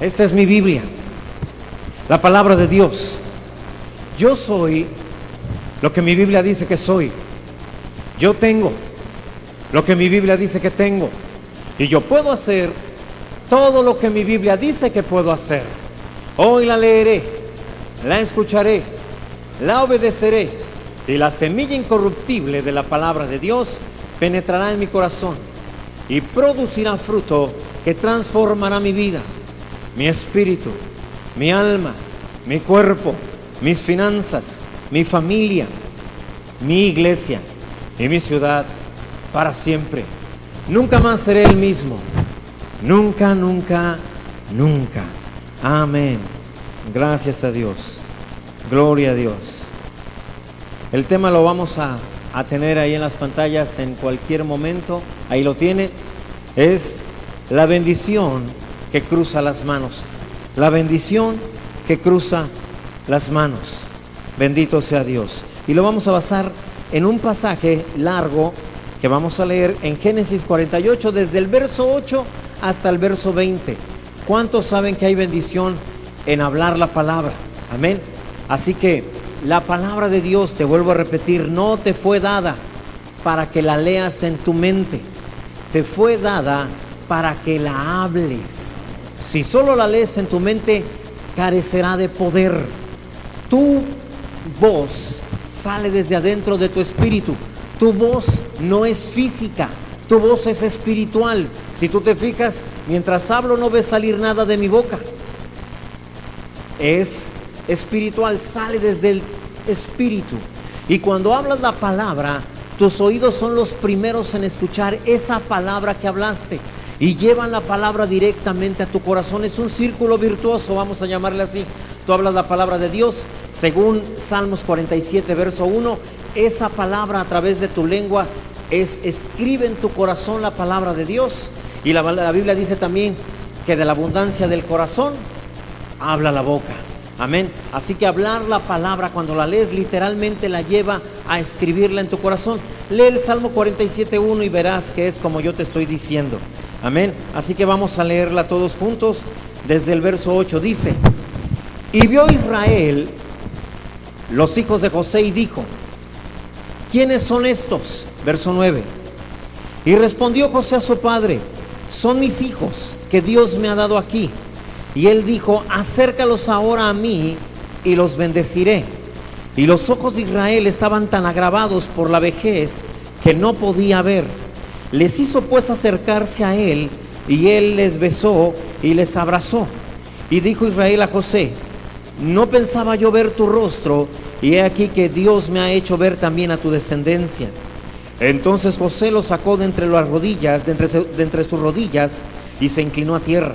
Esta es mi Biblia, la palabra de Dios. Yo soy lo que mi Biblia dice que soy. Yo tengo lo que mi Biblia dice que tengo. Y yo puedo hacer todo lo que mi Biblia dice que puedo hacer. Hoy la leeré, la escucharé, la obedeceré, y la semilla incorruptible de la palabra de Dios penetrará en mi corazón y producirá fruto que transformará mi vida, mi espíritu, mi alma, mi cuerpo, mis finanzas, mi familia, mi iglesia y mi ciudad para siempre. Nunca más seré el mismo. Nunca, nunca, nunca. Amén. Gracias a Dios. Gloria a Dios. El tema lo vamos a tener ahí en las pantallas en cualquier momento. Ahí lo tiene. Es la bendición que cruza las manos. La bendición que cruza las manos. Bendito sea Dios. Y lo vamos a basar en un pasaje largo que vamos a leer en Génesis 48, desde el verso 8 hasta el verso 20. ¿Cuántos saben que hay bendición en hablar la palabra? Amén. Así que la palabra de Dios, te vuelvo a repetir, no te fue dada para que la leas en tu mente. Te fue dada para que la hables. Si solo la lees en tu mente, carecerá de poder. Tu voz sale desde adentro de tu espíritu. Tu voz no es física, tu voz es espiritual. Si tú te fijas, mientras hablo no ves salir nada de mi boca. Es espiritual, sale desde el espíritu. Y cuando hablas la palabra, tus oídos son los primeros en escuchar esa palabra que hablaste y llevan la palabra directamente a tu corazón. Es un círculo virtuoso, vamos a llamarle así. Tú hablas la palabra de Dios, según Salmos 47, verso 1, esa palabra a través de tu lengua escribe en tu corazón la palabra de Dios. Y la Biblia dice también que de la abundancia del corazón habla la boca. Amén. Así que hablar la palabra, cuando la lees, literalmente la lleva a escribirla en tu corazón. Lee el Salmo 47:1 y verás que es como yo te estoy diciendo. Amén. Así que vamos a leerla todos juntos. Desde el verso 8 dice: y vio Israel los hijos de José y dijo: ¿quiénes son estos? Verso 9. Y respondió José a su padre: son mis hijos que Dios me ha dado aquí. Y él dijo: acércalos ahora a mí y los bendeciré. Y los ojos de Israel estaban tan agravados por la vejez que no podía ver. Les hizo pues acercarse a él, y él les besó y les abrazó. Y dijo Israel a José: no pensaba yo ver tu rostro, y he aquí que Dios me ha hecho ver también a tu descendencia. Entonces José los sacó de entre las rodillas, de entre sus rodillas, y se inclinó a tierra.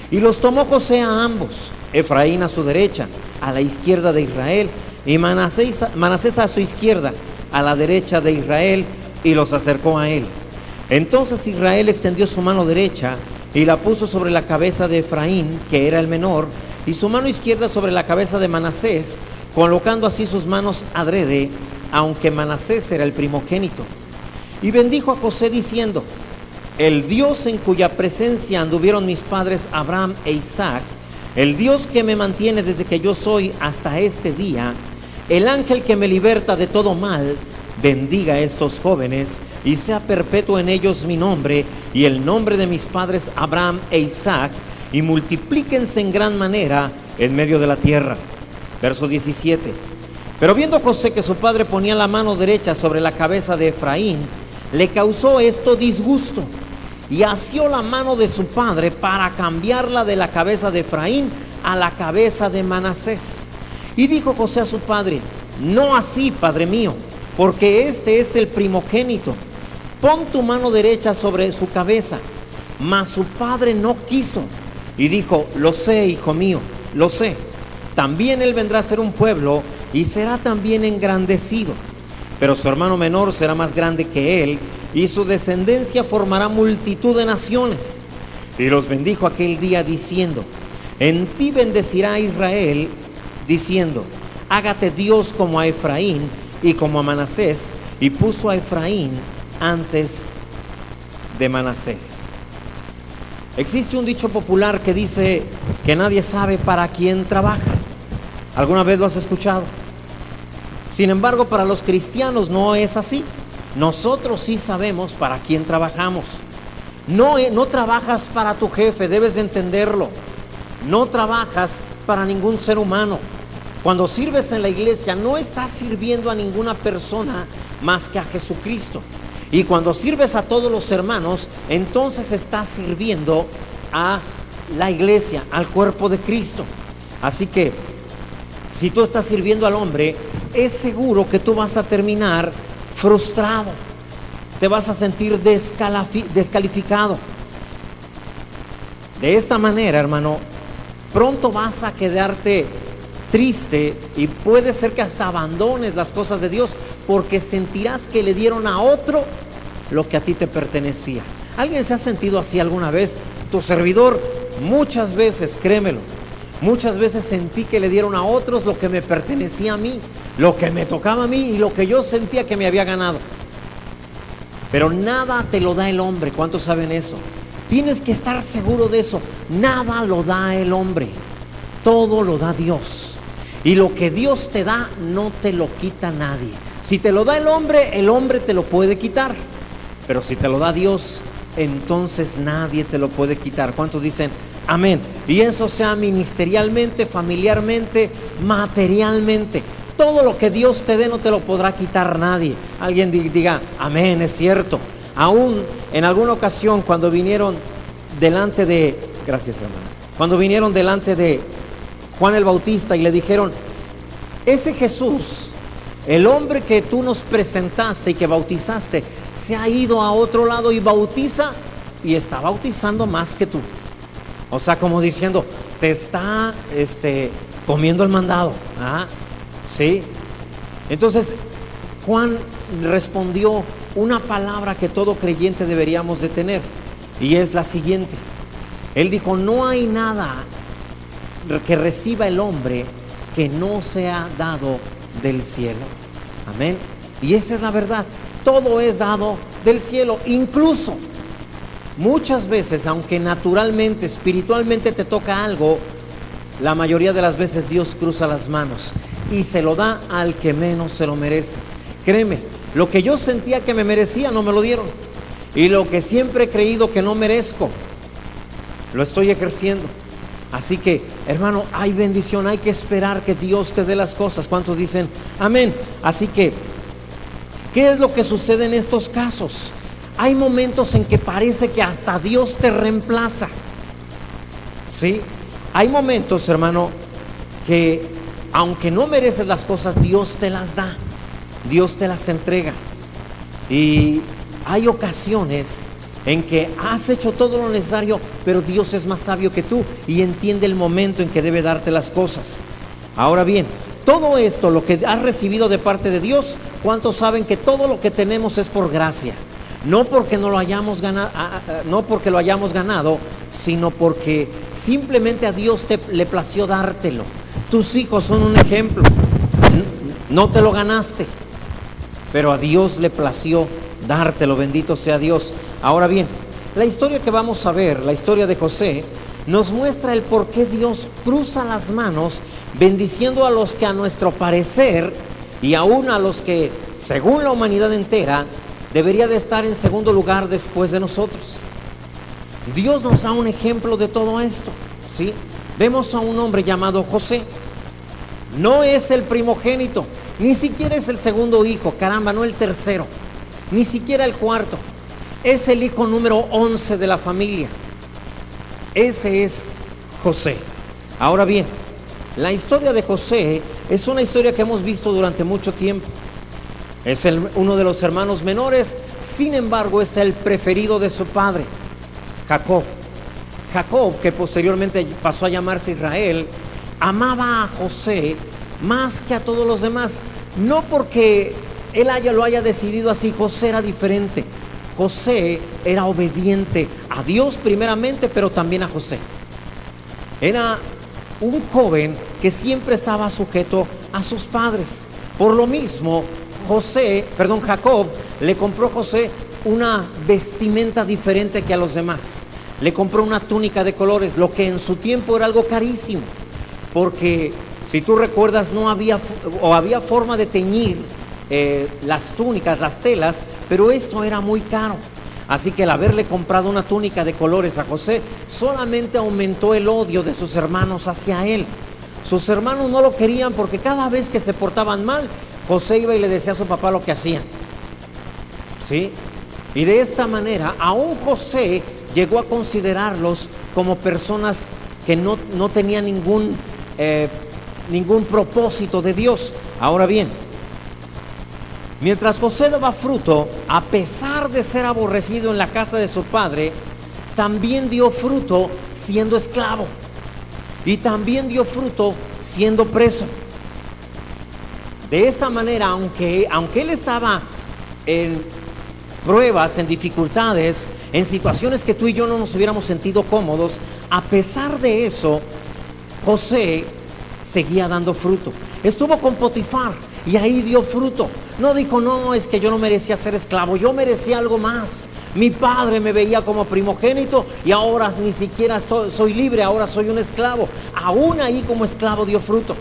Y los tomó José a ambos, Efraín a su derecha, a la izquierda de Israel, y Manasés a su izquierda, a la derecha de Israel, y los acercó a él. Entonces Israel extendió su mano derecha y la puso sobre la cabeza de Efraín, que era el menor, y su mano izquierda sobre la cabeza de Manasés, colocando así sus manos adrede, aunque Manasés era el primogénito. Y bendijo a José diciendo: el Dios en cuya presencia anduvieron mis padres Abraham e Isaac, el Dios que me mantiene desde que yo soy hasta este día, el ángel que me liberta de todo mal, bendiga a estos jóvenes y sea perpetuo en ellos mi nombre y el nombre de mis padres Abraham e Isaac, y multiplíquense en gran manera en medio de la tierra. Verso 17. Pero viendo José que su padre ponía la mano derecha sobre la cabeza de Efraín, le causó esto disgusto, y asió la mano de su padre para cambiarla de la cabeza de Efraín a la cabeza de Manasés. Y dijo José a su padre: no así, padre mío, porque este es el primogénito. Pon tu mano derecha sobre su cabeza. Mas su padre no quiso, y dijo: lo sé, hijo mío, lo sé. También él vendrá a ser un pueblo, y será también engrandecido. Pero su hermano menor será más grande que él, y su descendencia formará multitud de naciones. Y los bendijo aquel día diciendo: en ti bendecirá Israel, diciendo: hágate Dios como a Efraín y como a Manasés. Y puso a Efraín antes de Manasés. Existe un dicho popular que dice que nadie sabe para quién trabaja. ¿Alguna vez lo has escuchado? Sin embargo, para los cristianos no es así. Nosotros sí sabemos para quién trabajamos. No trabajas para tu jefe, debes de entenderlo. No trabajas para ningún ser humano. Cuando sirves en la iglesia, no estás sirviendo a ninguna persona más que a Jesucristo. Y cuando sirves a todos los hermanos, entonces estás sirviendo a la iglesia, al cuerpo de Cristo. Así que, si tú estás sirviendo al hombre, es seguro que tú vas a terminar frustrado. Te vas a sentir descalificado. De esta manera, hermano, pronto vas a quedarte triste y puede ser que hasta abandones las cosas de Dios, porque sentirás que le dieron a otro lo que a ti te pertenecía. ¿Alguien se ha sentido así alguna vez? Tu servidor, muchas veces, créemelo, muchas veces sentí que le dieron a otros lo que me pertenecía a mí, lo que me tocaba a mí y lo que yo sentía que me había ganado. Pero nada te lo da el hombre. ¿Cuántos saben eso? Tienes que estar seguro de eso. Nada lo da el hombre, todo lo da Dios. Y lo que Dios te da no te lo quita nadie. Si te lo da el hombre te lo puede quitar. Pero si te lo da Dios, entonces nadie te lo puede quitar. ¿Cuántos dicen amén? Y eso sea ministerialmente, familiarmente, materialmente. Todo lo que Dios te dé no te lo podrá quitar nadie. Alguien diga amén, es cierto. Aún en alguna ocasión cuando vinieron delante de, gracias hermano, cuando vinieron delante de Juan el Bautista y le dijeron: ese Jesús, el hombre que tú nos presentaste y que bautizaste, se ha ido a otro lado y bautiza, y está bautizando más que tú. O sea, como diciendo, te está comiendo el mandado. ¿Sí? Entonces Juan respondió una palabra que todo creyente deberíamos de tener, y es la siguiente. Él dijo: no hay nada que reciba el hombre que no sea dado del cielo. Amén. Y esa es la verdad. Todo es dado del cielo. Incluso muchas veces, aunque naturalmente, espiritualmente te toca algo, la mayoría de las veces Dios cruza las manos y se lo da al que menos se lo merece. Créeme, lo que yo sentía que me merecía no me lo dieron, y lo que siempre he creído que no merezco lo estoy ejerciendo. Así que, hermano, hay bendición, hay que esperar que Dios te dé las cosas. ¿Cuántos dicen amén? Así que, ¿qué es lo que sucede en estos casos? Hay momentos en que parece que hasta Dios te reemplaza. ¿Sí? Hay momentos, hermano, que aunque no mereces las cosas, Dios te las da, Dios te las entrega. Y hay ocasiones en que has hecho todo lo necesario, pero Dios es más sabio que tú y entiende el momento en que debe darte las cosas. Ahora bien, todo esto, lo que has recibido de parte de Dios, ¿cuántos saben que todo lo que tenemos es por gracia? No porque no lo hayamos ganado, no porque lo hayamos ganado, sino porque simplemente a Dios le plació dártelo. Tus hijos son un ejemplo. No te lo ganaste, pero a Dios le plació dártelo. Bendito sea Dios. Ahora bien, la historia que vamos a ver, la historia de José, nos muestra el por qué Dios cruza las manos, bendiciendo a los que a nuestro parecer, y aún a los que según la humanidad entera debería de estar en segundo lugar después de nosotros. Dios nos da un ejemplo de todo esto, ¿sí? Vemos a un hombre llamado José. No es el primogénito, ni siquiera es el segundo hijo, caramba, no el tercero, ni siquiera el cuarto. Es el hijo número 11 de la familia. Ese es José. Ahora bien, la historia de José es una historia que hemos visto durante mucho tiempo. Es uno de los hermanos menores, sin embargo es el preferido de su padre, Jacob. Jacob, que posteriormente pasó a llamarse Israel, amaba a José más que a todos los demás. No porque él lo haya decidido así. José era diferente. José era obediente a Dios primeramente, pero también a José. Era un joven que siempre estaba sujeto a sus padres. Por lo mismo, Jacob le compró a José una vestimenta diferente que a los demás. le compró una túnica de colores, lo que en su tiempo era algo carísimo, porque si tú recuerdas no había había forma de teñir las túnicas, las telas, pero esto era muy caro. Así que el haberle comprado una túnica de colores a José solamente aumentó el odio de sus hermanos hacia él. Sus hermanos no lo querían porque cada vez que se portaban mal, José iba y le decía a su papá lo que hacían. ¿Sí? Y de esta manera, aún José llegó a considerarlos como personas que no tenían ningún propósito de Dios. Ahora bien, mientras José daba fruto, a pesar de ser aborrecido en la casa de su padre, también dio fruto siendo esclavo. Y también dio fruto siendo preso. De esta manera, aunque él estaba en pruebas, en dificultades, en situaciones que tú y yo no nos hubiéramos sentido cómodos, a pesar de eso, José seguía dando fruto. Estuvo con Potifar y ahí dio fruto. No dijo, no, es que yo no merecía ser esclavo, yo merecía algo más. Mi padre me veía como primogénito y ahora ni siquiera soy libre, ahora soy un esclavo. Aún ahí como esclavo dio fruto.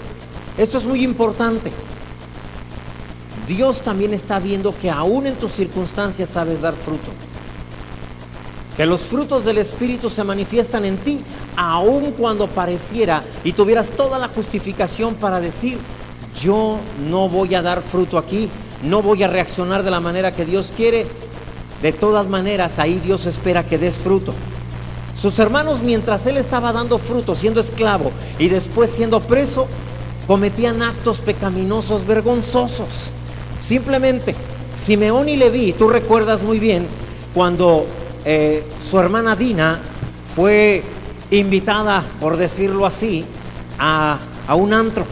Esto es muy importante. Dios también está viendo que aún en tus circunstancias sabes dar fruto. Que los frutos del Espíritu se manifiestan en ti, aun cuando pareciera y tuvieras toda la justificación para decir, yo no voy a dar fruto aquí, no voy a reaccionar de la manera que Dios quiere. De todas maneras, ahí Dios espera que des fruto. Sus hermanos, mientras él estaba dando fruto, siendo esclavo y después siendo preso, cometían actos pecaminosos, vergonzosos. Simplemente, Simeón y Leví, tú recuerdas muy bien cuando su hermana Dina fue invitada, por decirlo así, a un antro.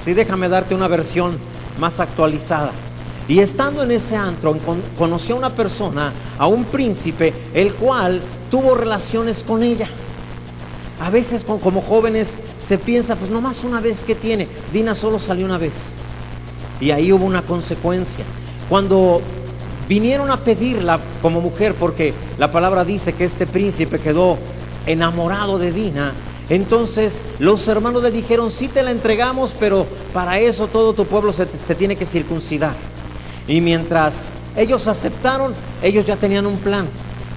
Sí, déjame darte una versión más actualizada. Y estando en ese antro, conoció a una persona, a un príncipe, el cual tuvo relaciones con ella. A veces como jóvenes se piensa, pues nomás una vez que tiene. Dina solo salió una vez. Y ahí hubo una consecuencia. Cuando vinieron a pedirla como mujer, porque la palabra dice que este príncipe quedó enamorado de Dina, entonces los hermanos le dijeron, sí te la entregamos, pero para eso todo tu pueblo se tiene que circuncidar. Y mientras ellos aceptaron, ellos ya tenían un plan.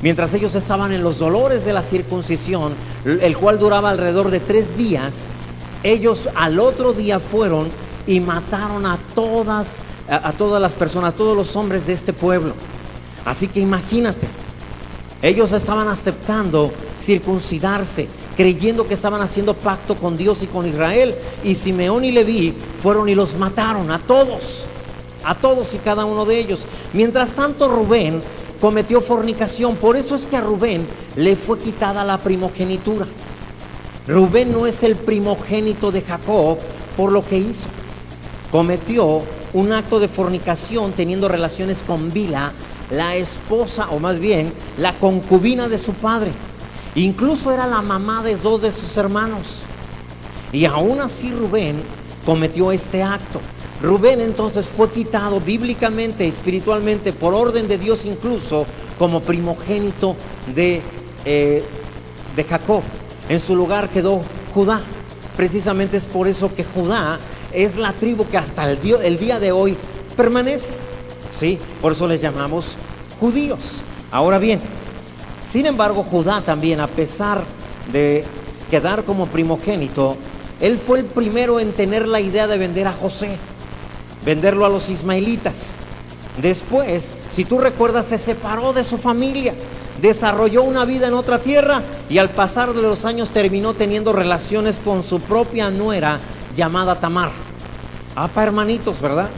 Mientras ellos estaban en los dolores de la circuncisión, el cual duraba alrededor de 3 días, ellos al otro día fueron y mataron a todas las personas, a todos los hombres de este pueblo. Así que imagínate, ellos estaban aceptando circuncidarse, creyendo que estaban haciendo pacto con Dios y con Israel, y Simeón y Leví fueron y los mataron a todos y cada uno de ellos. Mientras tanto, Rubén cometió fornicación. Por eso es que a Rubén le fue quitada la primogenitura. Rubén no es el primogénito de Jacob por lo que hizo. Cometió un acto de fornicación teniendo relaciones con Bilha, la esposa, o más bien la concubina de su padre. Incluso era la mamá de 2 de sus hermanos. Y aún así Rubén cometió este acto. Rubén entonces fue quitado bíblicamente, espiritualmente, por orden de Dios, incluso como primogénito de Jacob. En su lugar quedó Judá. Precisamente es por eso que Judá es la tribu que hasta el día de hoy permanece. ¿Sí? Por eso les llamamos judíos. Ahora bien, sin embargo, Judá también, a pesar de quedar como primogénito, él fue el primero en tener la idea de vender a José, venderlo a los ismaelitas. Después, si tú recuerdas, se separó de su familia, desarrolló una vida en otra tierra y al pasar de los años terminó teniendo relaciones con su propia nuera llamada Tamar. Hermanitos, ¿verdad?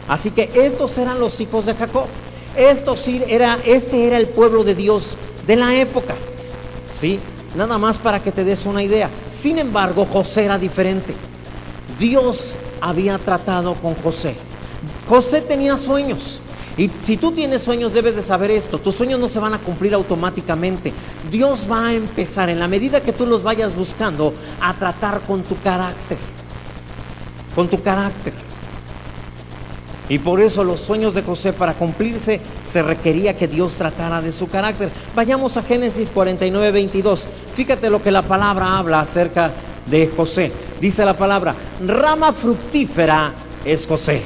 Así que estos eran los hijos de Jacob. Este era el pueblo de Dios de la época. ¿Sí? Nada más para que te des una idea. Sin embargo, José era diferente. Dios había tratado con José. José tenía sueños. Y si tú tienes sueños, debes de saber esto: tus sueños no se van a cumplir automáticamente. Dios va a empezar, en la medida que tú los vayas buscando, a tratar con tu carácter. Con tu carácter. Y por eso los sueños de José, para cumplirse, se requería que Dios tratara de su carácter. Vayamos a Génesis 49, 22. Fíjate lo que la palabra habla acerca de José. Dice la palabra: rama fructífera es José,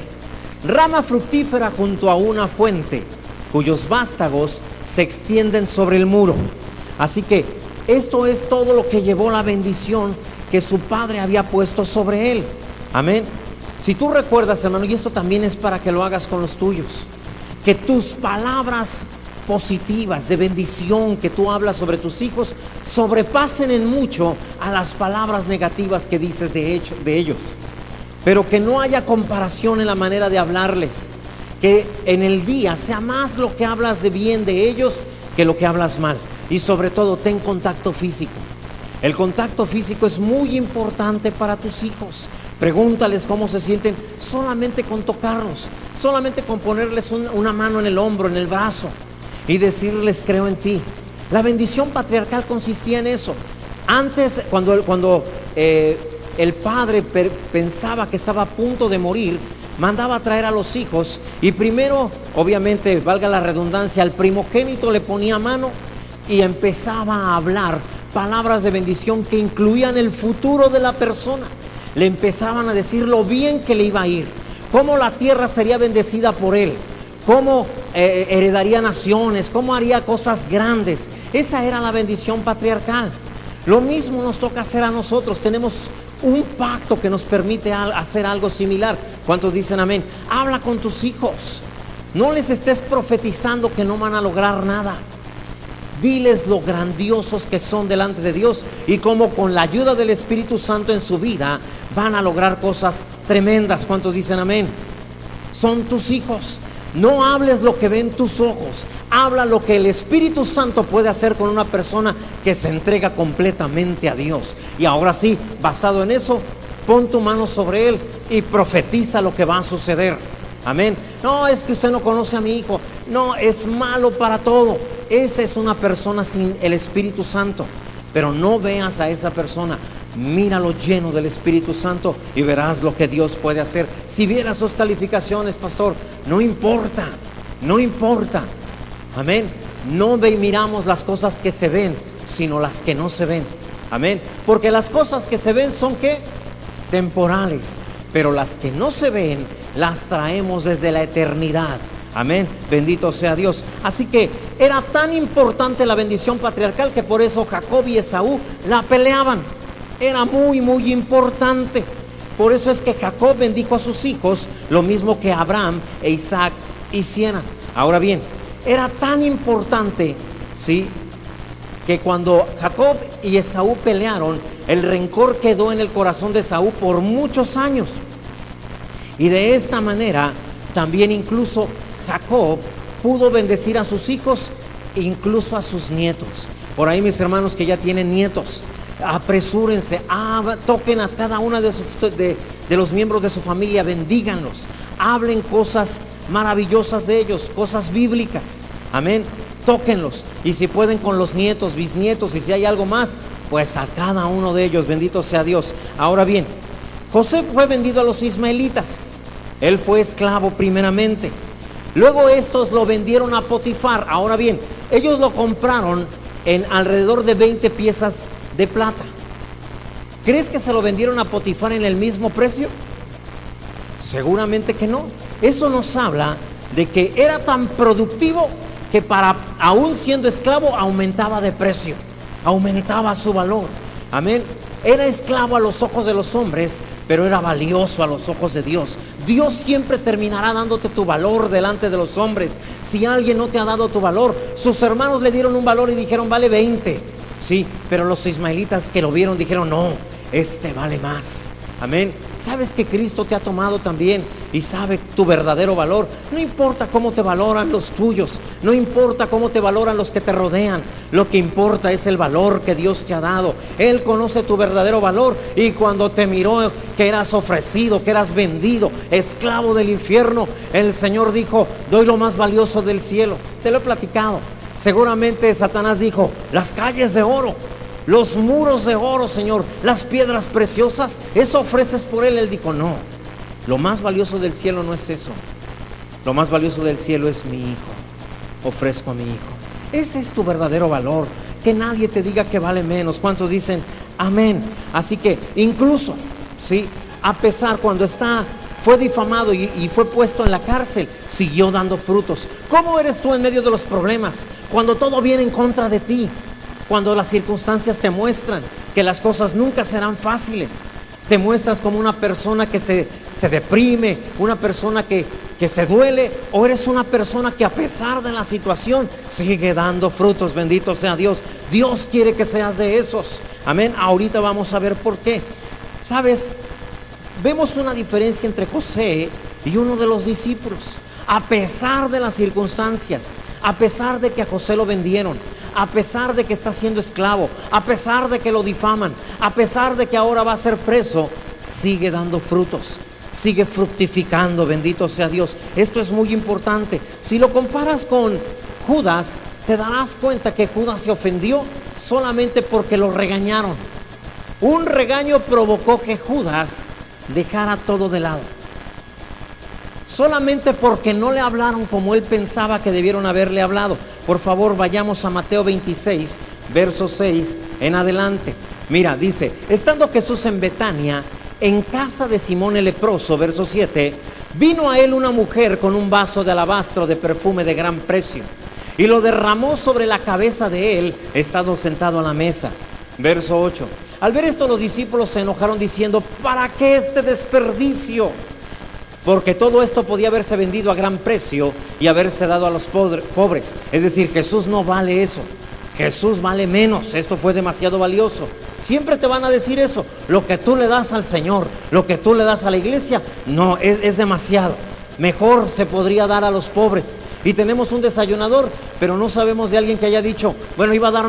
rama fructífera junto a una fuente, cuyos vástagos se extienden sobre el muro. Así que esto es todo lo que llevó la bendición que su padre había puesto sobre él. Amén. Si tú recuerdas, hermano, y esto también es para que lo hagas con los tuyos, que tus palabras positivas de bendición que tú hablas sobre tus hijos sobrepasen en mucho a las palabras negativas que dices de ellos. Pero que no haya comparación en la manera de hablarles, que en el día sea más lo que hablas de bien de ellos que lo que hablas mal. Y sobre todo, ten contacto físico. El contacto físico es muy importante para tus hijos. Pregúntales cómo se sienten solamente con tocarlos, solamente con ponerles una mano en el hombro, en el brazo, y decirles: creo en ti. La bendición patriarcal consistía en eso. Antes, cuando el padre pensaba que estaba a punto de morir, mandaba a traer a los hijos, y primero, obviamente, valga la redundancia, al primogénito le ponía mano y empezaba a hablar palabras de bendición que incluían el futuro de la persona. Le empezaban a decir lo bien que le iba a ir, cómo la tierra sería bendecida por él, cómo heredaría naciones, cómo haría cosas grandes. Esa era la bendición patriarcal. Lo mismo nos toca hacer a nosotros. Tenemos un pacto que nos permite hacer algo similar. ¿Cuántos dicen amén? Habla con tus hijos. No les estés profetizando que no van a lograr nada. Diles lo grandiosos que son delante de Dios y cómo con la ayuda del Espíritu Santo en su vida van a lograr cosas tremendas. ¿Cuántos dicen amén? Son tus hijos. No hables lo que ven tus ojos. Habla lo que el Espíritu Santo puede hacer con una persona que se entrega completamente a Dios. Y ahora sí, basado en eso, pon tu mano sobre él y profetiza lo que va a suceder. Amén. No, es que usted no conoce a mi hijo. No, es malo para todo. Esa es una persona sin el Espíritu Santo. Pero no veas a esa persona, míralo lleno del Espíritu Santo y verás lo que Dios puede hacer. Si vieras sus calificaciones, pastor, no importa, no importa. Amén. No miramos las cosas que se ven, sino las que no se ven. Amén. Porque las cosas que se ven son ¿qué? Temporales. Pero las que no se ven, las traemos desde la eternidad. Amén, bendito sea Dios. Así que era tan importante la bendición patriarcal que por eso Jacob y Esaú la peleaban. Era muy, muy importante. Por eso es que Jacob bendijo a sus hijos, lo mismo que Abraham e Isaac hicieran. Ahora bien, era tan importante, ¿sí?, que cuando Jacob y Esaú pelearon, el rencor quedó en el corazón de Esaú por muchos años. Y de esta manera, también incluso Jacob pudo bendecir a sus hijos, incluso a sus nietos. Por ahí mis hermanos que ya tienen nietos, apresúrense, toquen a cada una de los miembros de su familia, bendíganlos, hablen cosas maravillosas de ellos, cosas bíblicas. Amén, tóquenlos. Y si pueden con los nietos, bisnietos, y si hay algo más, pues a cada uno de ellos, bendito sea Dios. Ahora bien, José fue vendido a los ismaelitas. Él fue esclavo primeramente. Luego estos lo vendieron a Potifar. Ahora bien, ellos lo compraron en alrededor de 20 piezas de plata. ¿Crees que se lo vendieron a Potifar en el mismo precio? Seguramente que no. Eso nos habla de que era tan productivo que aún siendo esclavo aumentaba de precio, aumentaba su valor. Amén. Era esclavo a los ojos de los hombres, pero era valioso a los ojos de Dios. Dios siempre terminará dándote tu valor delante de los hombres. Si alguien no te ha dado tu valor, sus hermanos le dieron un valor y dijeron vale 20. Sí, pero los ismaelitas que lo vieron dijeron no, este vale más. Amén. Sabes que Cristo te ha tomado también y sabe tu verdadero valor. No importa cómo te valoran los tuyos, no importa cómo te valoran los que te rodean. Lo que importa es el valor que Dios te ha dado. Él conoce tu verdadero valor. Y cuando te miró que eras ofrecido, que eras vendido, esclavo del infierno, el Señor dijo: doy lo más valioso del cielo. Te lo he platicado. Seguramente Satanás dijo: las calles de oro, los muros de oro, Señor, las piedras preciosas, eso ofreces por él. Él dijo: no, lo más valioso del cielo no es eso. Lo más valioso del cielo es mi hijo. ofrezco a mi hijo. Ese es tu verdadero valor. Que nadie te diga que vale menos. ¿Cuántos dicen amén? Así que incluso, ¿sí?, a pesar cuando fue difamado y fue puesto en la cárcel, siguió dando frutos. ¿Cómo eres tú en medio de los problemas? Cuando todo viene en contra de ti, cuando las circunstancias te muestran que las cosas nunca serán fáciles, te muestras como una persona que se deprime, una persona que se duele, o eres una persona que a pesar de la situación sigue dando frutos. Bendito sea Dios. Dios quiere que seas de esos. Amén. Ahorita vamos a ver por qué. ¿Sabes? Vemos una diferencia entre José y uno de los discípulos. A pesar de las circunstancias, a pesar de que a José lo vendieron, a pesar de que está siendo esclavo, a pesar de que lo difaman, a pesar de que ahora va a ser preso, sigue dando frutos, sigue fructificando. Bendito sea Dios. Esto es muy importante. Si lo comparas con Judas, te darás cuenta que Judas se ofendió solamente porque lo regañaron. Un regaño provocó que Judas dejara todo de lado, solamente porque no le hablaron como él pensaba que debieron haberle hablado. Por favor, vayamos a Mateo 26, verso 6 en adelante. Mira, dice: estando Jesús en Betania, en casa de Simón el leproso, verso 7, vino a él una mujer con un vaso de alabastro de perfume de gran precio, y lo derramó sobre la cabeza de él, estando sentado a la mesa. Verso 8. Al ver esto, los discípulos se enojaron diciendo: ¿para qué este desperdicio? Porque todo esto podía haberse vendido a gran precio y haberse dado a los pobres. Es decir, Jesús no vale eso. Jesús vale menos. Esto fue demasiado valioso. Siempre te van a decir eso. Lo que tú le das al Señor, lo que tú le das a la iglesia, no, es demasiado. Mejor se podría dar a los pobres. Y tenemos un desayunador, pero no sabemos de alguien que haya dicho: bueno, iba a dar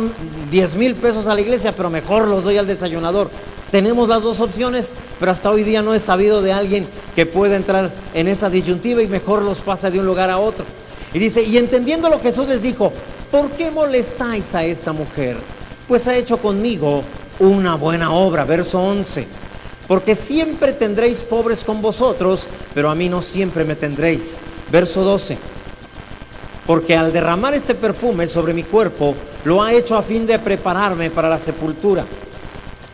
10,000 pesos a la iglesia, pero mejor los doy al desayunador. Tenemos las dos opciones, pero hasta hoy día no he sabido de alguien que pueda entrar en esa disyuntiva y mejor los pasa de un lugar a otro. Y dice: y entendiéndolo, Jesús les dijo: ¿por qué molestáis a esta mujer? Pues ha hecho conmigo una buena obra. Verso 11. Porque siempre tendréis pobres con vosotros, pero a mí no siempre me tendréis. Verso 12. Porque al derramar este perfume sobre mi cuerpo, lo ha hecho a fin de prepararme para la sepultura.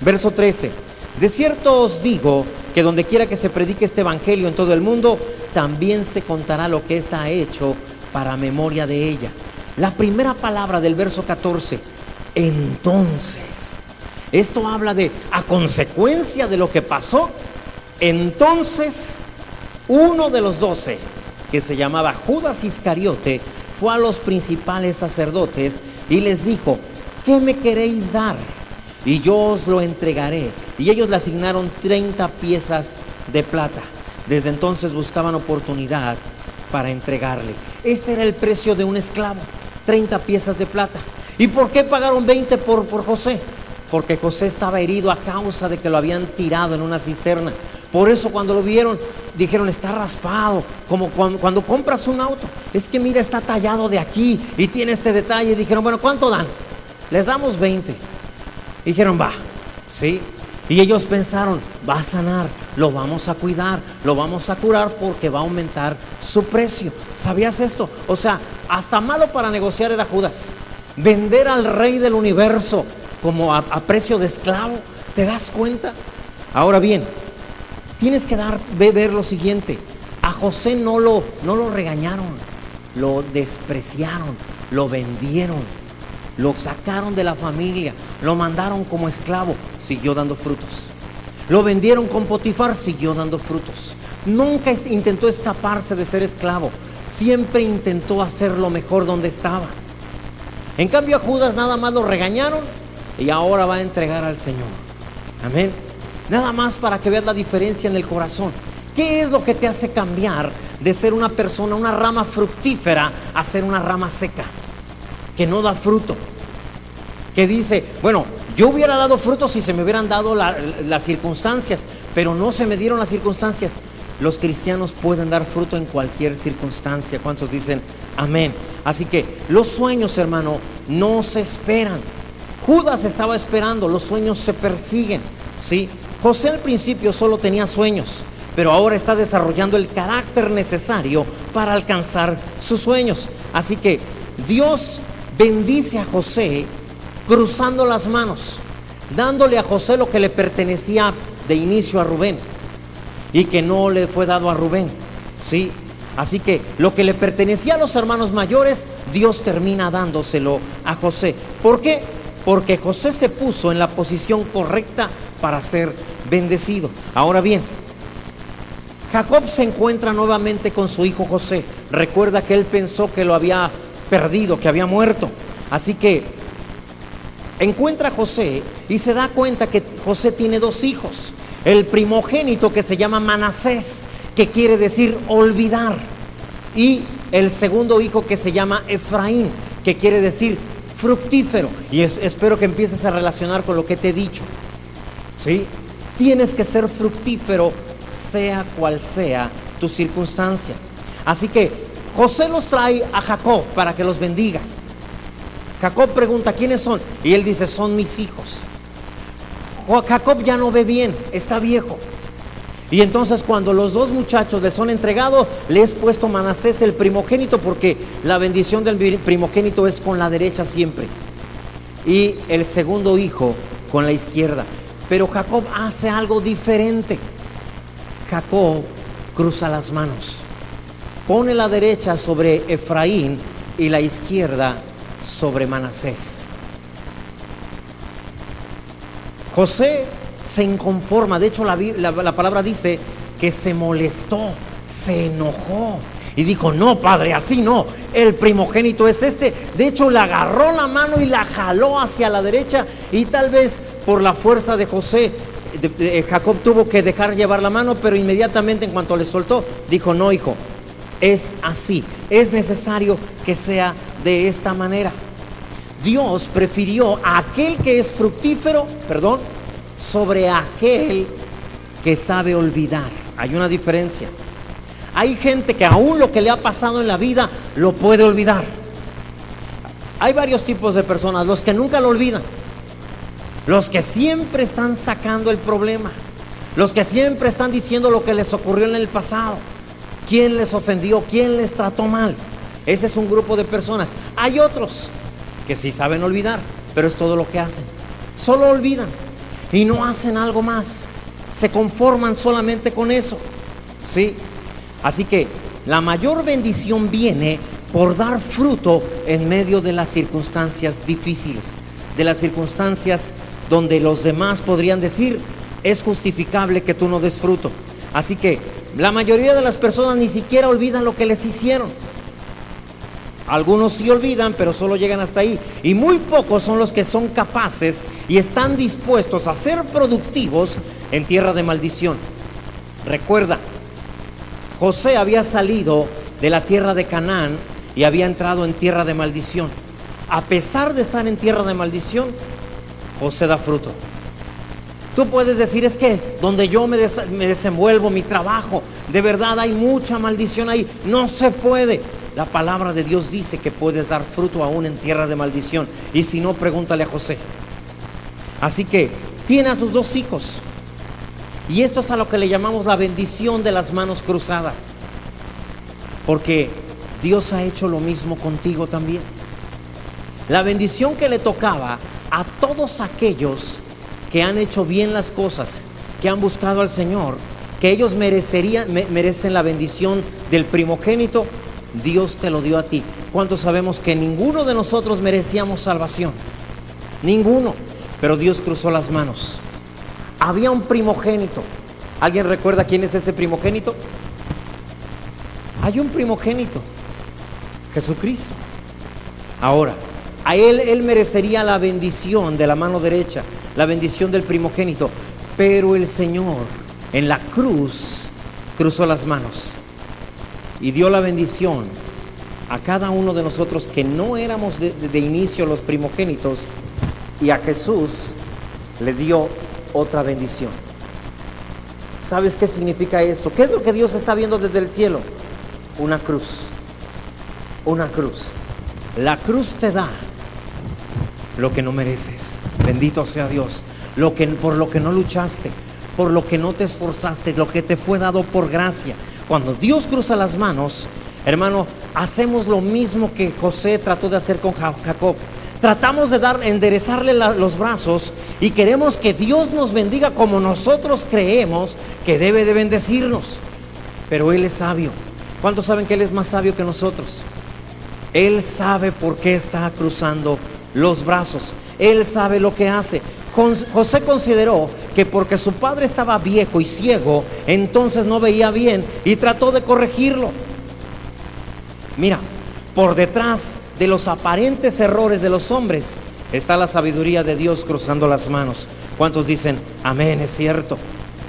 Verso 13. De cierto os digo que donde quiera que se predique este evangelio en todo el mundo, también se contará lo que ésta ha hecho para memoria de ella. La primera palabra del verso 14, entonces. Esto habla de, a consecuencia de lo que pasó, entonces uno de los 12, que se llamaba Judas Iscariote, fue a los principales sacerdotes y les dijo: ¿qué me queréis dar? Y yo os lo entregaré. Y ellos le asignaron 30 piezas de plata. Desde entonces buscaban oportunidad para entregarle. Ese era el precio de un esclavo, 30 piezas de plata. ¿Y por qué pagaron 20 por José? Porque José estaba herido a causa de que lo habían tirado en una cisterna. Por eso cuando lo vieron, dijeron: está raspado, como cuando compras un auto. Es que mira, está tallado de aquí y tiene este detalle. Y dijeron: bueno, ¿cuánto dan? Les damos 20. Dijeron: va, ¿sí? Y ellos pensaron: va a sanar, lo vamos a cuidar, lo vamos a curar porque va a aumentar su precio. ¿Sabías esto? O sea, hasta malo para negociar era Judas. Vender al rey del universo como a precio de esclavo. ¿Te das cuenta? Ahora bien, tienes que ver lo siguiente. A José no lo regañaron, lo despreciaron, lo vendieron, lo sacaron de la familia, lo mandaron como esclavo, siguió dando frutos. Lo vendieron con Potifar, siguió dando frutos. Nunca intentó escaparse de ser esclavo, siempre intentó hacer lo mejor donde estaba. En cambio a Judas nada más lo regañaron y ahora va a entregar al Señor. Amén. Nada más para que veas la diferencia en el corazón. ¿Qué es lo que te hace cambiar de ser una persona, una rama fructífera, a ser una rama seca, que no da fruto? Que dice: bueno, yo hubiera dado fruto si se me hubieran dado las circunstancias, pero no se me dieron las circunstancias. Los cristianos pueden dar fruto en cualquier circunstancia. ¿Cuántos dicen amén? Así que los sueños, hermano, no se esperan. Judas estaba esperando, los sueños se persiguen, ¿sí? José al principio solo tenía sueños, pero ahora está desarrollando el carácter necesario para alcanzar sus sueños. Así que Dios bendice a José cruzando las manos, dándole a José lo que le pertenecía de inicio a Rubén y que no le fue dado a Rubén, ¿sí? Así que lo que le pertenecía a los hermanos mayores, Dios termina dándoselo a José. ¿Por qué? Porque José se puso en la posición correcta para ser bendecido. Ahora bien, Jacob se encuentra nuevamente con su hijo José. Recuerda que él pensó que lo había perdido, que había muerto. Así que encuentra a José y se da cuenta que José tiene dos hijos. El primogénito, que se llama Manasés, que quiere decir olvidar, y el segundo hijo, que se llama Efraín, que quiere decir fructífero. Y espero que empieces a relacionar con lo que te he dicho, ¿sí? Tienes que ser fructífero, sea cual sea tu circunstancia. Así que José los trae a Jacob para que los bendiga. Jacob pregunta: ¿quiénes son? Y él dice: son mis hijos. Jacob ya no ve bien, está viejo. Y entonces, cuando los dos muchachos les son entregados, le es puesto Manasés, el primogénito, porque la bendición del primogénito es con la derecha siempre, y el segundo hijo con la izquierda. Pero Jacob hace algo diferente. Jacob cruza las manos, pone la derecha sobre Efraín y la izquierda sobre Manasés. José se inconforma. De hecho, la palabra dice que se molestó, se enojó y dijo: no, padre, así no, el primogénito es este. De hecho, le agarró la mano y la jaló hacia la derecha, y tal vez por la fuerza de José, Jacob tuvo que dejar llevar la mano, pero inmediatamente, en cuanto le soltó, dijo: no, hijo, es así, es necesario que sea de esta manera. Dios prefirió a aquel que es fructífero, sobre aquel que sabe olvidar. Hay una diferencia. Hay gente que aún lo que le ha pasado en la vida lo puede olvidar. Hay varios tipos de personas: los que nunca lo olvidan, los que siempre están sacando el problema, los que siempre están diciendo lo que les ocurrió en el pasado, quién les ofendió, quién les trató mal. Ese es un grupo de personas. Hay otros que sí saben olvidar, pero es todo lo que hacen. Solo olvidan y no hacen algo más. Se conforman solamente con eso, ¿sí? Así que la mayor bendición viene por dar fruto en medio de las circunstancias difíciles, de las circunstancias donde los demás podrían decir: es justificable que tú no des fruto. Así que la mayoría de las personas ni siquiera olvidan lo que les hicieron. Algunos sí olvidan, pero solo llegan hasta ahí. Y muy pocos son los que son capaces y están dispuestos a ser productivos en tierra de maldición. Recuerda, José había salido de la tierra de Canaán y había entrado en tierra de maldición. A pesar de estar en tierra de maldición, José da fruto. Tú puedes decir: es que donde yo me desenvuelvo, mi trabajo, de verdad hay mucha maldición ahí. No se puede. La palabra de Dios dice que puedes dar fruto aún en tierra de maldición. Y si no, pregúntale a José. Así que tiene a sus dos hijos. Y esto es a lo que le llamamos la bendición de las manos cruzadas. Porque Dios ha hecho lo mismo contigo también. La bendición que le tocaba a todos aquellos que han hecho bien las cosas, que han buscado al Señor, que ellos merecen la bendición del primogénito, Dios te lo dio a ti. ¿Cuántos sabemos que ninguno de nosotros merecíamos salvación? Ninguno. Pero Dios cruzó las manos. Había un primogénito. ¿Alguien recuerda quién es ese primogénito? Hay un primogénito: Jesucristo. Ahora, a él merecería la bendición de la mano derecha, la bendición del primogénito. Pero el Señor en la cruz cruzó las manos y dio la bendición a cada uno de nosotros que no éramos de inicio los primogénitos, y a Jesús le dio otra bendición. ¿Sabes qué significa esto? ¿Qué es lo que Dios está viendo desde el cielo? Una cruz. Una cruz. La cruz te da lo que no mereces. Bendito sea Dios. Por lo que no luchaste, por lo que no te esforzaste, lo que te fue dado por gracia. Cuando Dios cruza las manos, hermano, hacemos lo mismo que José trató de hacer con Jacob. Tratamos de enderezarle los brazos y queremos que Dios nos bendiga como nosotros creemos que debe de bendecirnos. Pero Él es sabio. ¿Cuántos saben que Él es más sabio que nosotros? Él sabe por qué está cruzando los brazos. Él sabe lo que hace. José consideró que porque su padre estaba viejo y ciego, entonces no veía bien y trató de corregirlo. Mira, por detrás de los aparentes errores de los hombres está la sabiduría de Dios cruzando las manos. ¿Cuántos dicen amén? Es cierto.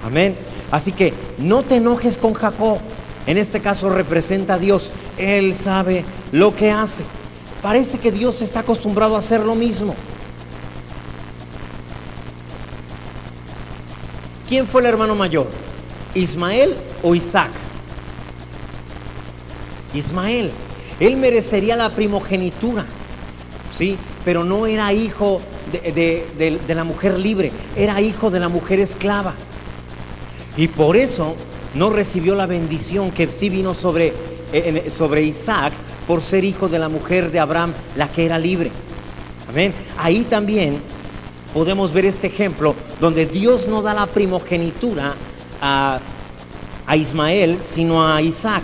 Amén. Así que no te enojes con Jacob. En este caso representa a Dios. Él sabe lo que hace. Parece que Dios está acostumbrado a hacer lo mismo. ¿Quién fue el hermano mayor? ¿Ismael o Isaac? Ismael. Él merecería la primogenitura, ¿sí? Pero no era hijo de la mujer libre, era hijo de la mujer esclava. Y por eso no recibió la bendición que sí vino sobre Isaac por ser hijo de la mujer de Abraham, la que era libre. Amén. Ahí también podemos ver este ejemplo donde Dios no da la primogenitura a Ismael, sino a Isaac.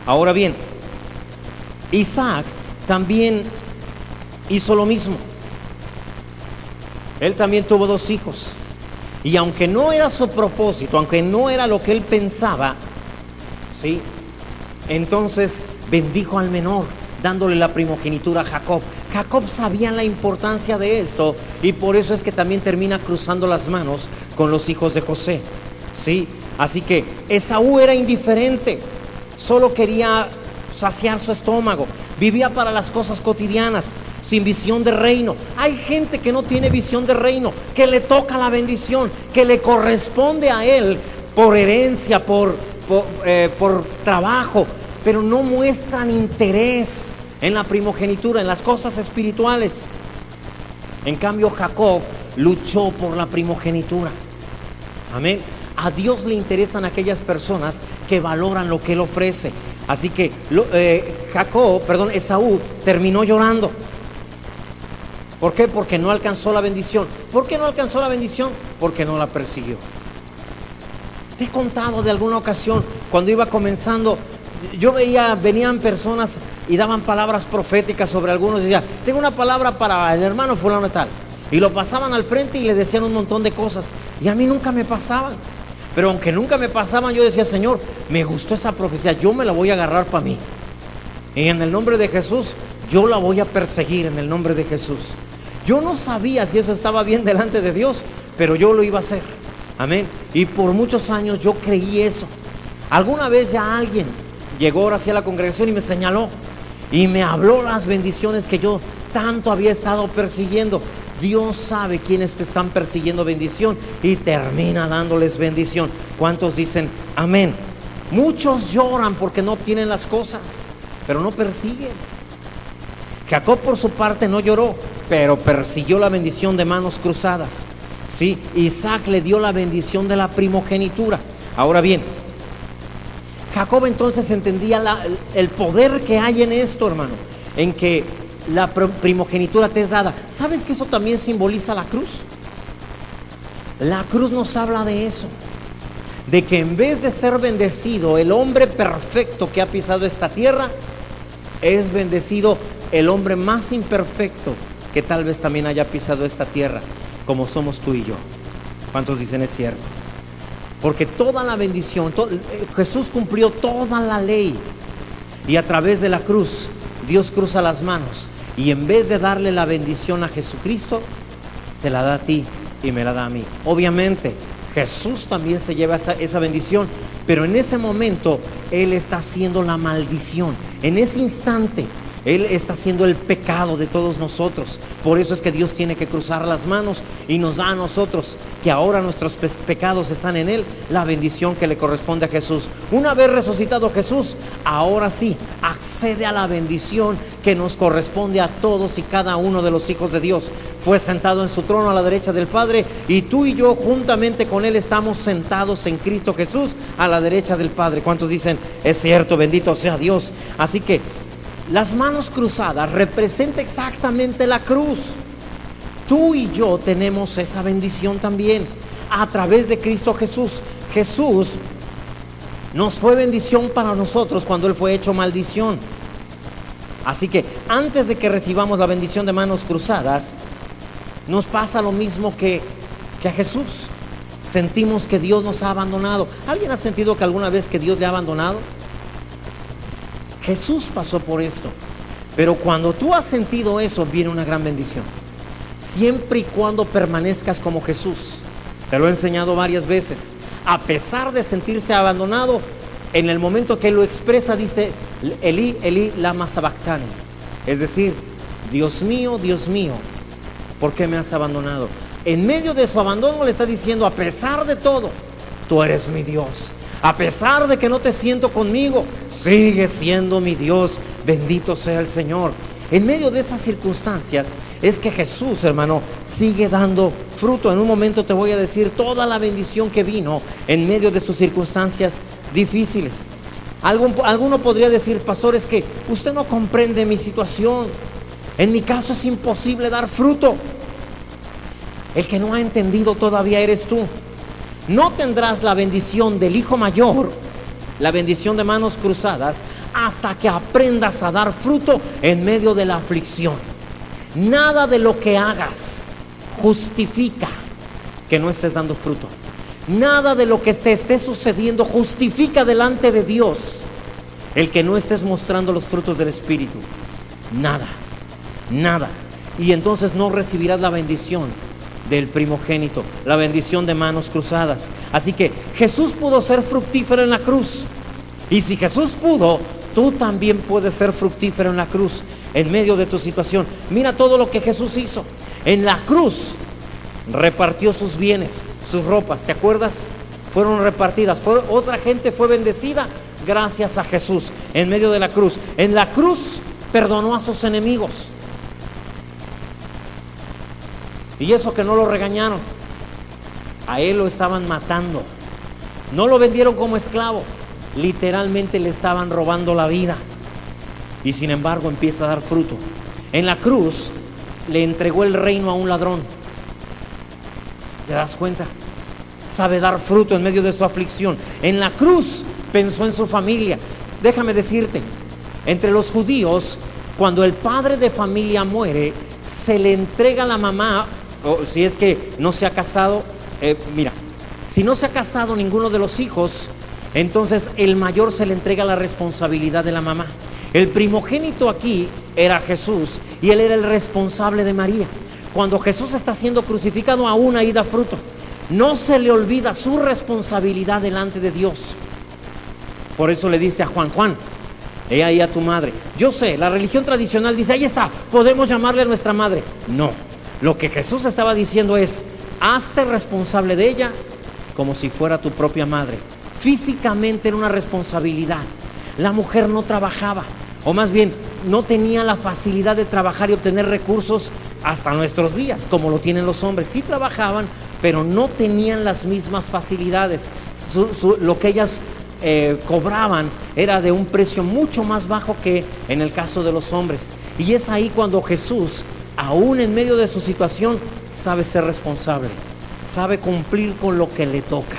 Ahora bien, Isaac también hizo lo mismo. Él también tuvo 2 hijos. Y aunque no era su propósito, aunque no era lo que él pensaba, ¿sí? Entonces bendijo al menor, dándole la primogenitura a Jacob. Jacob sabía la importancia de esto y por eso es que también termina cruzando las manos con los hijos de José, ¿sí? Así que Esaú era indiferente, solo quería saciar su estómago, vivía para las cosas cotidianas, sin visión de reino. Hay gente que no tiene visión de reino, que le toca la bendición, que le corresponde a él por herencia, por trabajo, pero no muestran interés en la primogenitura, en las cosas espirituales. En cambio, Jacob luchó por la primogenitura. Amén. A Dios le interesan aquellas personas que valoran lo que Él ofrece. Así que Esaú terminó llorando. ¿Por qué? Porque no alcanzó la bendición. ¿Por qué no alcanzó la bendición? Porque no la persiguió. Te he contado de alguna ocasión, cuando iba comenzando, venían personas y daban palabras proféticas sobre algunos. Y decían, tengo una palabra para el hermano fulano y tal. Y lo pasaban al frente y le decían un montón de cosas. Y a mí nunca me pasaban. Pero aunque nunca me pasaban, yo decía, Señor, me gustó esa profecía, yo me la voy a agarrar para mí. Y en el nombre de Jesús, yo la voy a perseguir en el nombre de Jesús. Yo no sabía si eso estaba bien delante de Dios, pero yo lo iba a hacer. Amén. Y por muchos años yo creí eso. Alguna vez ya alguien llegó ahora hacia la congregación y me señaló y me habló las bendiciones que yo tanto había estado persiguiendo. Dios sabe quiénes están persiguiendo bendición y termina dándoles bendición. ¿Cuántos dicen amén? Muchos lloran porque no obtienen las cosas, pero no persiguen. Jacob por su parte no lloró, pero persiguió la bendición de manos cruzadas. Sí, Isaac le dio la bendición de la primogenitura. Ahora bien, Jacob entonces entendía el poder que hay en esto, hermano, en que la primogenitura te es dada. ¿Sabes que eso también simboliza la cruz? La cruz nos habla de eso, de que en vez de ser bendecido el hombre perfecto que ha pisado esta tierra, es bendecido el hombre más imperfecto que tal vez también haya pisado esta tierra, como somos tú y yo. ¿Cuántos dicen es cierto? Porque toda la bendición, Jesús cumplió toda la ley, y a través de la cruz Dios cruza las manos y en vez de darle la bendición a Jesucristo, te la da a ti y me la da a mí. Obviamente Jesús también se lleva esa bendición, pero en ese momento Él está haciendo la maldición. En ese instante Él está haciendo el pecado de todos nosotros. Por eso es que Dios tiene que cruzar las manos y nos da a nosotros, que ahora nuestros pecados están en Él, la bendición que le corresponde a Jesús. Una vez resucitado Jesús, ahora sí accede a la bendición que nos corresponde a todos y cada uno de los hijos de Dios. Fue sentado en su trono a la derecha del Padre, y tú y yo juntamente con Él estamos sentados en Cristo Jesús a la derecha del Padre. ¿Cuántos dicen es cierto? Bendito sea Dios. Así que Las manos cruzadas representa exactamente la cruz. Tú y yo tenemos esa bendición también a través de Cristo Jesús. Jesús nos fue bendición para nosotros cuando Él fue hecho maldición. Así que antes de que recibamos la bendición de manos cruzadas, nos pasa lo mismo que a Jesús. Sentimos que Dios nos ha abandonado. ¿Alguien ha sentido que alguna vez que Dios le ha abandonado? Jesús pasó por esto. Pero cuando tú has sentido eso, viene una gran bendición. Siempre y cuando permanezcas como Jesús. Te lo he enseñado varias veces. A pesar de sentirse abandonado, en el momento que Él lo expresa, dice: Elí, Elí, lama sabactani. Es decir, Dios mío, ¿por qué me has abandonado? En medio de su abandono le está diciendo: a pesar de todo, tú eres mi Dios. A pesar de que no te siento conmigo, sigue siendo mi Dios. Bendito sea el Señor. En medio de esas circunstancias es que Jesús, hermano, sigue dando fruto. En un momento te voy a decir toda la bendición que vino en medio de sus circunstancias difíciles. Alguno podría decir: pastor, es que usted no comprende mi situación. En mi caso es imposible dar fruto. El que no ha entendido todavía eres tú. No tendrás la bendición del hijo mayor, la bendición de manos cruzadas, hasta que aprendas a dar fruto en medio de la aflicción. Nada de lo que hagas justifica que no estés dando fruto. Nada de lo que te esté sucediendo justifica delante de Dios el que no estés mostrando los frutos del Espíritu. Nada. Y entonces no recibirás la bendición del primogénito, la bendición de manos cruzadas. Así que Jesús pudo ser fructífero en la cruz. Y si Jesús pudo, tú también puedes ser fructífero en la cruz, en medio de tu situación. Mira todo lo que Jesús hizo. En la cruz repartió sus bienes, sus ropas, ¿te acuerdas? Fueron repartidas, otra gente fue bendecida gracias a Jesús en medio de la cruz. En la cruz perdonó a sus enemigos. Y eso que no lo regañaron, a Él lo estaban matando. No lo vendieron como esclavo, literalmente le estaban robando la vida. Y sin embargo empieza a dar fruto. En la cruz le entregó el reino a un ladrón. ¿Te das cuenta? Sabe dar fruto en medio de su aflicción. En la cruz pensó en su familia. Déjame decirte, entre los judíos, cuando el padre de familia muere, se le entrega a la mamá, o si es que no se ha casado, si no se ha casado ninguno de los hijos, entonces el mayor se le entrega la responsabilidad de la mamá. El primogénito aquí era Jesús y él era el responsable de María. Cuando Jesús está siendo crucificado, aún ahí da fruto. No se le olvida su responsabilidad delante de Dios. Por eso le dice a Juan: Juan, he ahí a tu madre. Yo sé, la religión tradicional dice: ahí está, podemos llamarle a nuestra madre. No, lo que Jesús estaba diciendo es: hazte responsable de ella como si fuera tu propia madre. Físicamente era una responsabilidad. La mujer no trabajaba, o más bien no tenía la facilidad de trabajar y obtener recursos hasta nuestros días como lo tienen los hombres. Sí trabajaban, pero no tenían las mismas facilidades. Lo que ellas cobraban era de un precio mucho más bajo que en el caso de los hombres. Y es ahí cuando Jesús, aún en medio de su situación, sabe ser responsable, sabe cumplir con lo que le toca.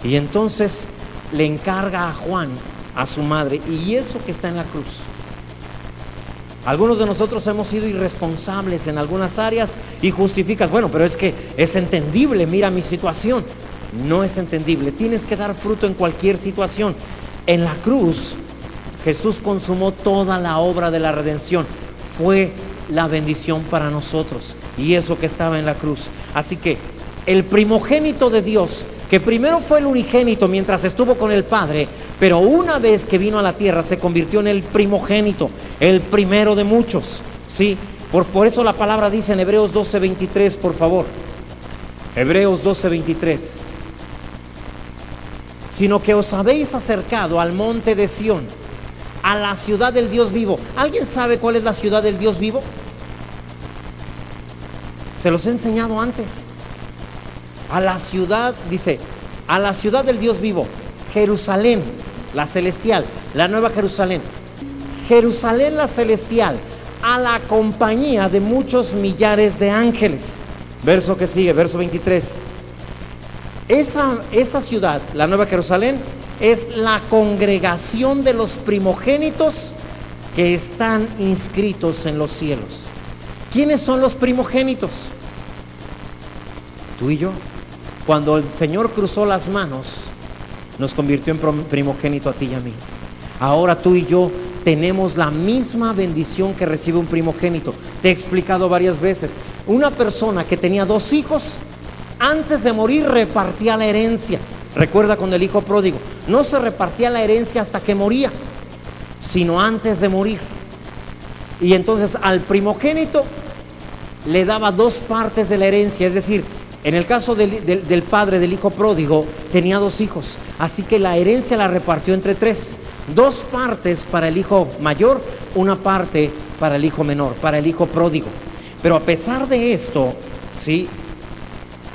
Y entonces le encarga a Juan, a su madre, y eso que está en la cruz. Algunos de nosotros hemos sido irresponsables en algunas áreas y justifican: bueno, pero es que es entendible, mira mi situación. No es entendible, tienes que dar fruto en cualquier situación. En la cruz Jesús consumó toda la obra de la redención. Fue la bendición para nosotros, y eso que estaba en la cruz. Así que el primogénito de Dios, que primero fue el unigénito mientras estuvo con el Padre, pero una vez que vino a la tierra se convirtió en el primogénito, el primero de muchos. Sí, por eso la palabra dice en Hebreos 12:23, por favor. Hebreos 12:23. Sino que os habéis acercado al monte de Sión, a la ciudad del Dios vivo. ¿Alguien sabe cuál es la ciudad del Dios vivo? Se los he enseñado antes. A la ciudad, dice, a la ciudad del Dios vivo, Jerusalén, la celestial, la nueva Jerusalén. Jerusalén la celestial, a la compañía de muchos millares de ángeles. Verso que sigue, verso 23. Esa ciudad, la Nueva Jerusalén, es la congregación de los primogénitos que están inscritos en los cielos. ¿Quiénes son los primogénitos? Tú y yo. Cuando el Señor cruzó las manos, nos convirtió en primogénito a ti y a mí. Ahora tú y yo tenemos la misma bendición que recibe un primogénito. Te he explicado varias veces. Una persona que tenía 2 hijos, antes de morir repartía la herencia. Recuerda con el hijo pródigo, no se repartía la herencia hasta que moría, sino antes de morir. Y entonces al primogénito le daba 2 partes de la herencia. Es decir, en el caso del padre del hijo pródigo, tenía 2 hijos, así que la herencia la repartió entre 3. 2 partes para el hijo mayor, 1 parte para el hijo menor, para el hijo pródigo. Pero a pesar de esto, ¿sí?,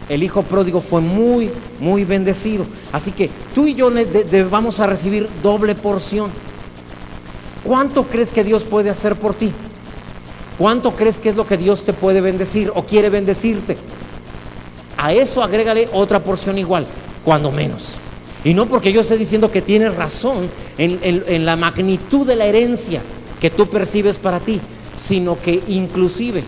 el hijo pródigo fue muy, muy bendecido. Así que tú y yo vamos a recibir doble porción. ¿Cuánto crees que Dios puede hacer por ti? ¿Cuánto crees que es lo que Dios te puede bendecir o quiere bendecirte? A eso agrégale otra porción igual, cuando menos. Y no porque yo esté diciendo que tienes razón en la magnitud de la herencia que tú percibes para ti, sino que inclusive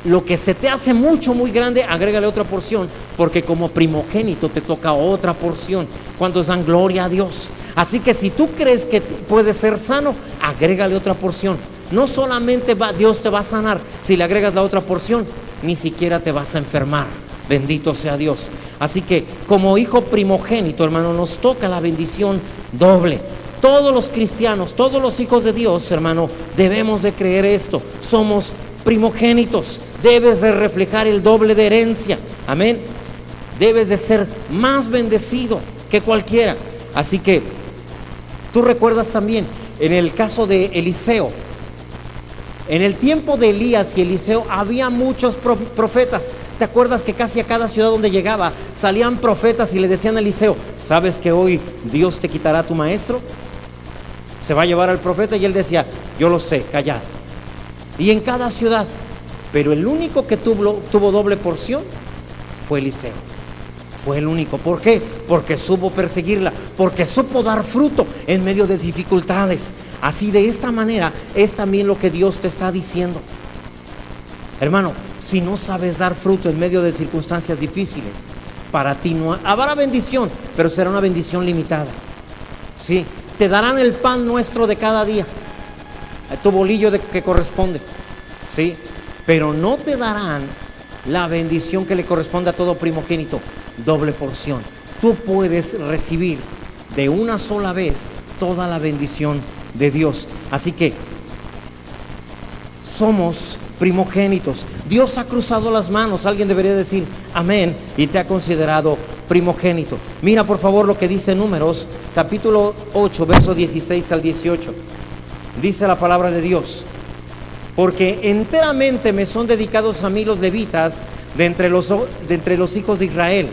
lo que se te hace mucho, muy grande, agrégale otra porción, porque como primogénito te toca otra porción. ¿Cuántos dan gloria a Dios? Así que si tú crees que puedes ser sano, agrégale otra porción. No solamente Dios te va a sanar, si le agregas la otra porción, ni siquiera te vas a enfermar. Bendito sea Dios. Así que como hijo primogénito, hermano, nos toca la bendición doble. Todos los cristianos, todos los hijos de Dios, hermano, debemos de creer esto. Somos primogénitos. Debes de reflejar el doble de herencia. Amén. Debes de ser más bendecido que cualquiera. Así que tú recuerdas también en el caso de Eliseo. En el tiempo de Elías y Eliseo había muchos profetas. ¿Te acuerdas que casi a cada ciudad donde llegaba salían profetas y le decían a Eliseo: ¿sabes que hoy Dios te quitará a tu maestro? Se va a llevar al profeta. Y él decía: yo lo sé, callad. Y en cada ciudad. Pero el único que tuvo doble porción fue Eliseo. Fue el único. ¿Por qué? Porque supo perseguirla, porque supo dar fruto en medio de dificultades. Así, de esta manera es también lo que Dios te está diciendo. Hermano, si no sabes dar fruto en medio de circunstancias difíciles, para ti no habrá bendición, pero será una bendición limitada. ¿Sí? Te darán el pan nuestro de cada día, tu bolillo que corresponde, ¿sí? Pero no te darán la bendición que le corresponde a todo primogénito, doble porción. Tú puedes recibir de una sola vez toda la bendición de Dios. Así que somos primogénitos. Dios ha cruzado las manos. Alguien debería decir amén, y te ha considerado primogénito. Mira por favor lo que dice Números capítulo 8, verso 16 al 18. Dice la palabra de Dios: porque enteramente me son dedicados a mí los levitas de entre los hijos de Israel.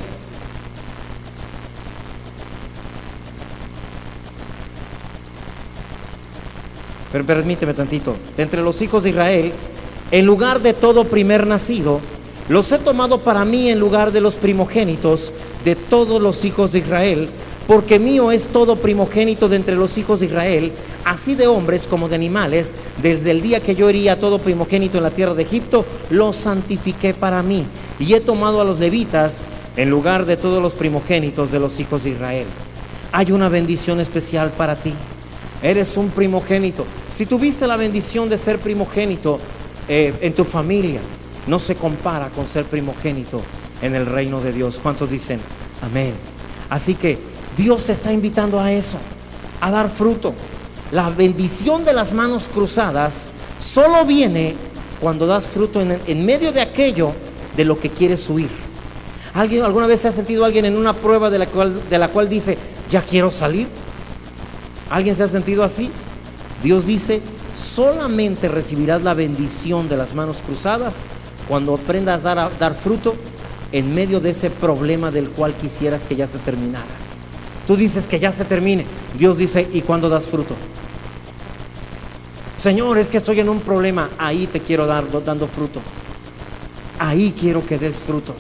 Pero permíteme tantito. De entre los hijos de Israel, en lugar de todo primer nacido, los he tomado para mí en lugar de los primogénitos de todos los hijos de Israel, porque mío es todo primogénito de entre los hijos de Israel, así de hombres como de animales. Desde el día que yo herí a todo primogénito en la tierra de Egipto, lo santifiqué para mí, y he tomado a los levitas en lugar de todos los primogénitos de los hijos de Israel. Hay una bendición especial para ti. Eres un primogénito. Si tuviste la bendición de ser primogénito en tu familia, no se compara con ser primogénito en el reino de Dios. ¿Cuántos dicen amén? Así que Dios te está invitando a eso, a dar fruto. La bendición de las manos cruzadas solo viene cuando das fruto en medio de aquello de lo que quieres huir. ¿Alguna vez se ha sentido alguien en una prueba de la cual dice: ya quiero salir? ¿Alguien se ha sentido así? Dios dice: solamente recibirás la bendición de las manos cruzadas cuando aprendas a dar fruto en medio de ese problema del cual quisieras que ya se terminara. Tú dices que ya se termine. Dios dice: ¿y cuándo das fruto? Señor, es que estoy en un problema. Ahí te quiero dar dando fruto. Ahí quiero que des fruto.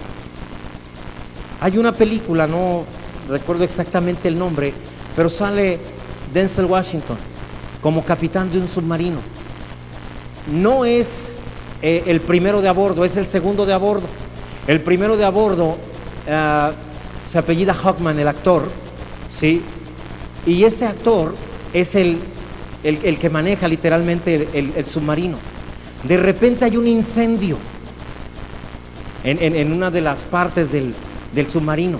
Hay una película, no recuerdo exactamente el nombre, pero sale Denzel Washington como capitán de un submarino. No es el primero de a bordo, es el segundo de a bordo. El primero de a bordo se apellida Hawkman, el actor, ¿sí? Y ese actor es el que maneja literalmente el submarino. De repente hay un incendio en una de las partes del submarino,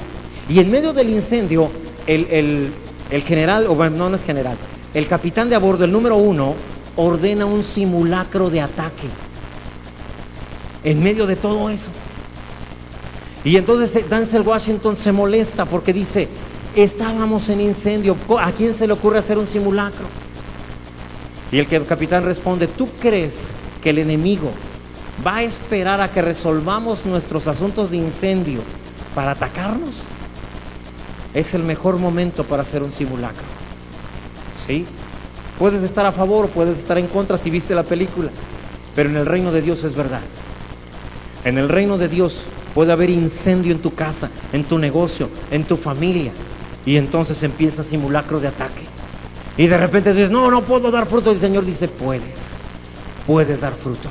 y en medio del incendio el general, o bueno, no es general, el capitán de a bordo, el número 1, ordena un simulacro de ataque en medio de todo eso. Y entonces Denzel Washington se molesta porque dice: estábamos en incendio, ¿a quién se le ocurre hacer un simulacro? Y el capitán responde: ¿tú crees que el enemigo va a esperar a que resolvamos nuestros asuntos de incendio para atacarnos? Es el mejor momento para hacer un simulacro, ¿sí? Puedes estar a favor o puedes estar en contra si viste la película, pero en el reino de Dios es verdad. En el reino de Dios puede haber incendio en tu casa, en tu negocio, en tu familia, y entonces empieza simulacro de ataque. Y de repente dices: no puedo dar fruto. Y el Señor dice: puedes dar fruto.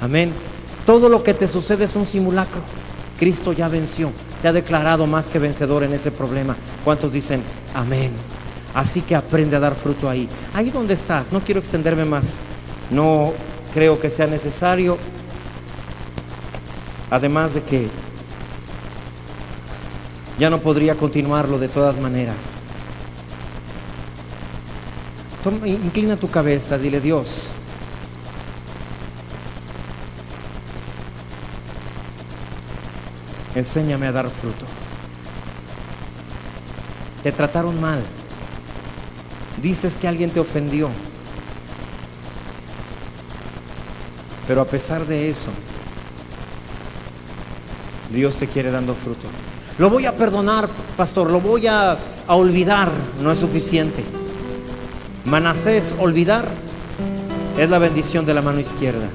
Amén. Todo lo que te sucede es un simulacro. Cristo ya venció, te ha declarado más que vencedor en ese problema. ¿Cuántos dicen amén? Así que aprende a dar fruto ahí donde estás. No quiero extenderme más, no creo que sea necesario, además de que ya no podría continuarlo de todas maneras. Inclina tu cabeza, dile: Dios, enséñame a dar fruto. Te trataron mal, dices que alguien te ofendió, pero a pesar de eso, Dios te quiere dando fruto. Lo voy a perdonar, pastor, lo voy a olvidar. No es suficiente. Manasés, olvidar es la bendición de la mano izquierda.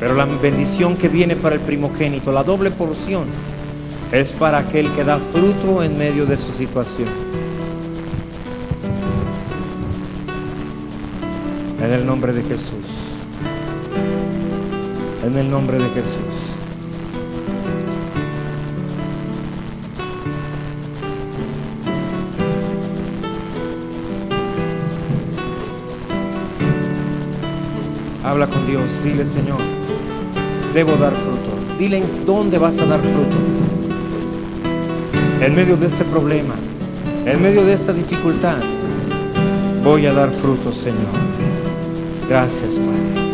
Pero la bendición que viene para el primogénito, la doble porción, es para aquel que da fruto en medio de su situación. En el nombre de Jesús. En el nombre de Jesús. Habla con Dios, dile: Señor, debo dar fruto. Dile en dónde vas a dar fruto. En medio de este problema, en medio de esta dificultad, voy a dar fruto, Señor. Gracias, Padre.